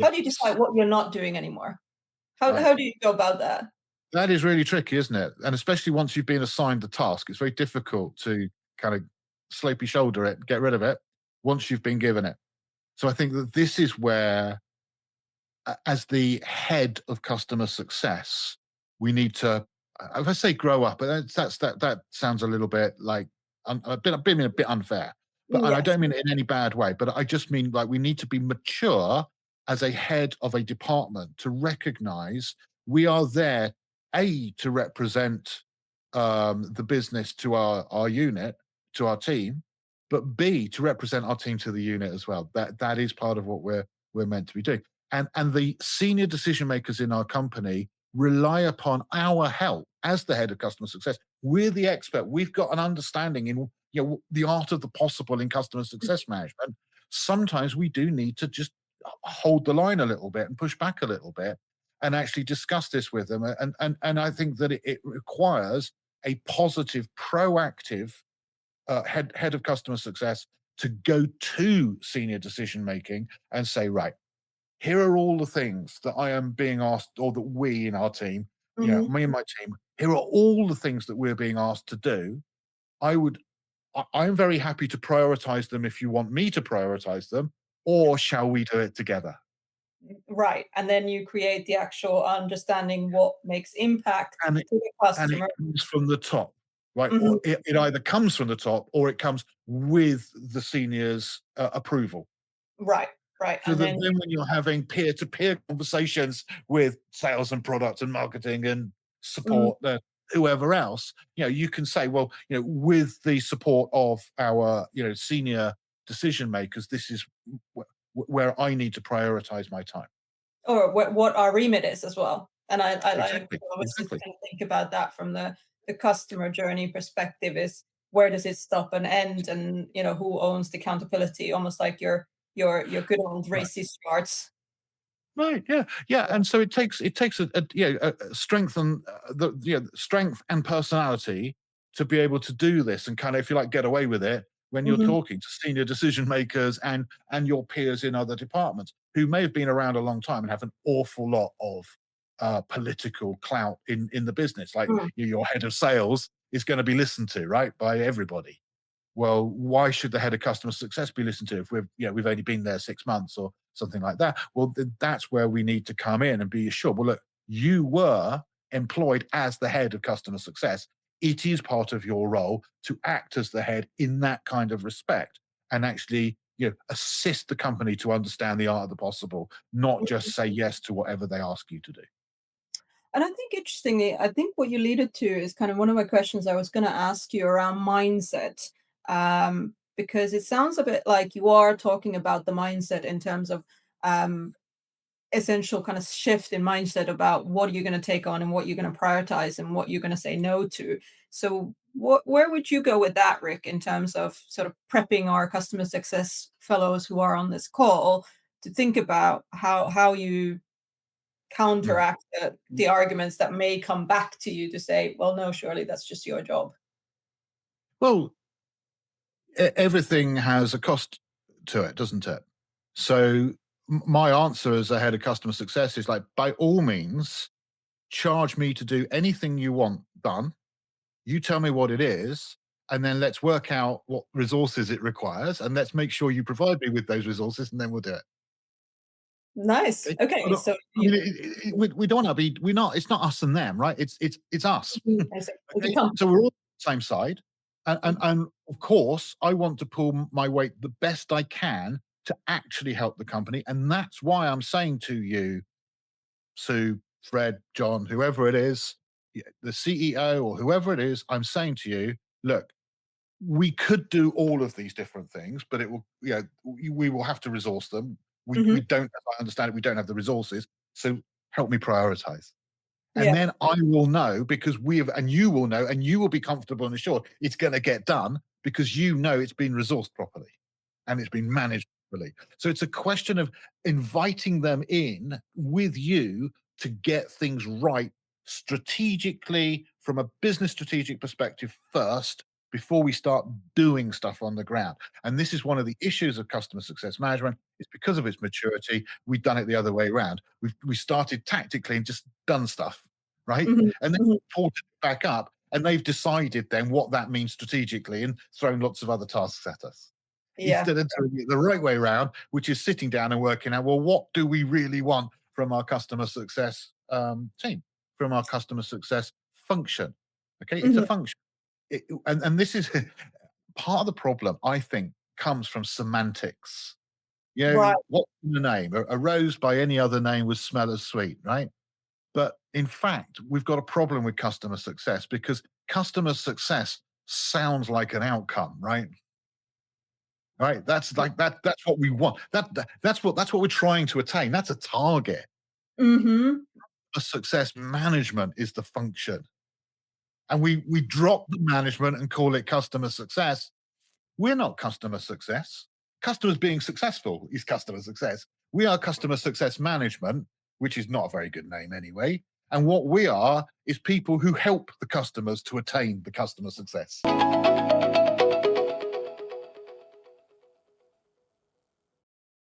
How do you Yes. decide what you're not doing anymore? Right. How do you go about that? That is really tricky, isn't it? And especially once you've been assigned the task, it's very difficult to kind of slopey shoulder it, get rid of it once you've been given it. So I think that this is where, as the head of customer success, we need to, if I say grow up, but that sounds a little bit like being a bit unfair. But and I Yes. don't mean it in any bad way, but I just mean like we need to be mature as a head of a department to recognize we are there to represent the business to our unit, to our team, but B to represent our team to the unit as well. That is part of what we're meant to be doing. And the senior decision makers in our company rely upon our help as the head of customer success. We're the expert. We've got an understanding in the art of the possible in customer success management. Sometimes we do need to just hold the line a little bit and push back a little bit and actually discuss this with them. And I think that it requires a positive, proactive head of customer success to go to senior decision making and say, right, here are all the things that I am being asked, or that we in our team, Mhm. me and my team, here are all the things that we're being asked to do. I would, I'm very happy to prioritize them if you want me to prioritize them, or shall we do it together? Right, and then you create the actual understanding what makes impact And it, to the and it customer. comes from the top, right? Or Mhm. it either comes from the top or it comes with the seniors' approval. Right, right, So and that then then when you're having peer-to-peer conversations with sales and product and marketing and mhm. support, whoever else, you can say, well, with the support of our, senior decision makers, this is where I need to prioritize my time. Or what our remit is as well. And I like Exactly, obviously exactly. kind of think about that from the customer journey perspective is where does it stop and end, and who owns the accountability, almost like your good old Right. racist charts. Right. Yeah. Yeah. And so it takes a strength and strength and personality to be able to do this and kind of, if you like, get away with it when you're Mhm, talking to senior decision makers and your peers in other departments who may have been around a long time and have an awful lot of political clout in the business. Like mm, your head of sales is going to be listened to, right, by everybody. Well, why should the head of customer success be listened to if we've only been there 6 months or something like that? Well, that's where we need to come in and be assured. Well, look, you were employed as the head of customer success. It is part of your role to act as the head in that kind of respect and actually, assist the company to understand the art of the possible, not mhm. just say yes to whatever they ask you to do. And I think interestingly, I think what you alluded to is kind of one of my questions I was going to ask you around mindset, because it sounds a bit like you are talking about the mindset in terms of um, essential kind of shift in mindset about what you're going to take on and what you're going to prioritize and what you're going to say no to. So, where would you go with that, Rick, in terms of sort of prepping our customer success fellows who are on this call to think about how you Yeah. counteract the arguments that may come back to you to say, well, no, surely that's just your job. Well, everything has a cost to it, doesn't it? So my answer as a head of customer success is like, by all means, charge me to do anything you want done. You tell me what it is, and then let's work out what resources it requires, and let's make sure you provide me with those resources, and then we'll do it. Nice. But, Okay, so I you, mean, we don't want to be. We're not. It's not us and them, right? It's us. I see. It's a Okay, company. so we're all on the same side, and of course, I want to pull my weight the best I can to actually help the company, and that's why I'm saying to you, Sue, Fred, John, whoever it is, the CEO or whoever it is, I'm saying to you, look, we could do all of these different things, but it will, we will have to resource them. We Mhm. don't, as I understand it, we don't have the resources. So help me prioritize. And Yeah. then I will know because and you will know, and you will be comfortable and assured it's going to get done because it's been resourced properly and it's been managed properly. So it's a question of inviting them in with you to get things right strategically from a business strategic perspective first, before we start doing stuff on the ground. And this is one of the issues of customer success management. It's because of its maturity. We've done it the other way around. We started tactically and just done stuff, right? Mhm. And then Mhm. ported it back up, and they've decided then what that means strategically and thrown lots of other tasks at us Yeah. instead of doing it the right way around, which is sitting down and working out, well, what do we really want from our customer success team, from our customer success function? Okay, it's a Mhm. function. And this is part of the problem, I think, comes from semantics. You Right. know, what's the name? A rose by any other name would smell as sweet, right? But in fact, we've got a problem with customer success because customer success sounds like an outcome, right? Right. That's like that's what we want. That's what we're trying to attain. That's a target. Mhm. A success management is the function. And we drop the management and call it customer success. We're not customer success. Customers being successful is customer success. We are customer success management, which is not a very good name anyway. And what we are is people who help the customers to attain the customer success.